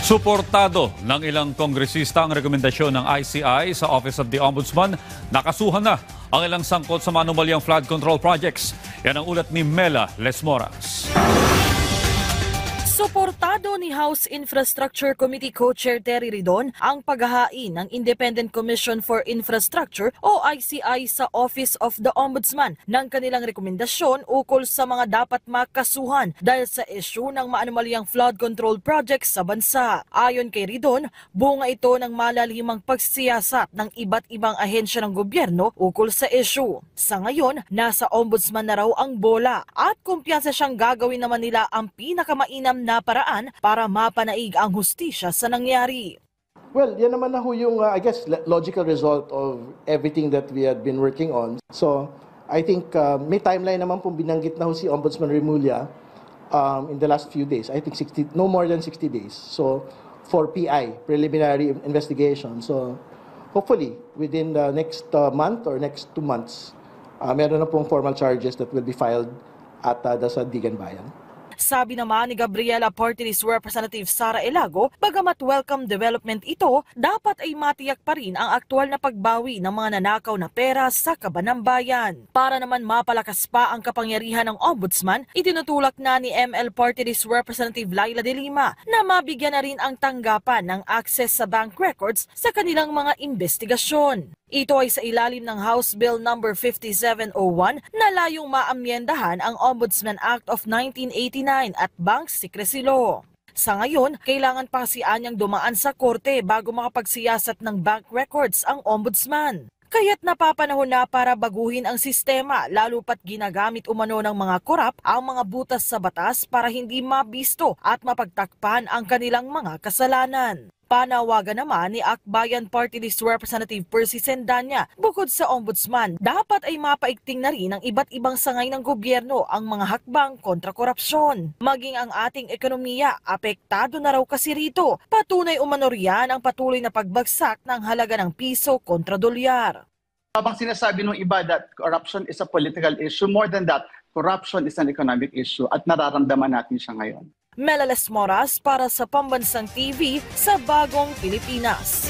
Suportado ng ilang kongresista ang rekomendasyon ng ICI sa Office of the Ombudsman. Nakasuhan na ang ilang sangkot sa manumalyang flood control projects. Yan ang ulat ni Mela Lesmoras. Suportado ni House Infrastructure Committee Co-Chair Terry Ridon ang paghahain ng Independent Commission for Infrastructure o ICI sa Office of the Ombudsman ng kanilang rekomendasyon ukol sa mga dapat makasuhan dahil sa issue ng maanumalyang flood control projects sa bansa. Ayon kay Ridon, bunga ito ng malalimang pagsiyasat ng iba't ibang ahensya ng gobyerno ukol sa issue. Sa ngayon, nasa Ombudsman na raw ang bola at kumpiyansa siyang gagawin naman nila ang pinakamainam na paraan para mapanaig ang hustisya sa nangyari. Well, yan naman na ho yung, I guess, logical result of everything that we had been working on. So, I think may timeline naman pong binanggit na ho si Ombudsman Remulla in the last few days. I think no more than 60 days. So, for PI, preliminary investigation. So, hopefully, within the next month or next 2 months, meron na pong formal charges that will be filed at sa Digan Bayan. Sabi naman ni Gabriela Party List Representative Sara Elago, bagamat welcome development ito, dapat ay matiyak pa rin ang aktual na pagbawi ng mga nanakaw na pera sa kaban ng bayan. Para naman mapalakas pa ang kapangyarihan ng Ombudsman, itinutulak na ni ML Party List Representative Laila De Lima na mabigyan na rin ang tanggapan ng access sa bank records sa kanilang mga investigasyon. Ito ay sa ilalim ng House Bill No. 5701 na layong maamyendahan ang Ombudsman Act of 1989 at Bank Secrecy Law. Sa ngayon, kailangan pa si Anyang dumaan sa korte bago makapagsiyasat ng bank records ang Ombudsman. Kaya't napapanahon na para baguhin ang sistema lalo pat ginagamit umano ng mga korap ang mga butas sa batas para hindi mabisto at mapagtakpan ang kanilang mga kasalanan. Panawagan naman ni Akbayan Party List Representative Percy Sendanya, bukod sa Ombudsman, dapat ay mapaigting na rin ng iba't ibang sangay ng gobyerno ang mga hakbang kontra korupsyon. Maging ang ating ekonomiya, apektado na raw kasi rito. Patunay umano riyan ang patuloy na pagbagsak ng halaga ng piso kontra dolyar. Habang sinasabi ng iba that corruption is a political issue, more than that, corruption is an economic issue at nararamdaman natin siya ngayon. Mela Lesmoras para sa Pambansang TV sa Bagong Pilipinas.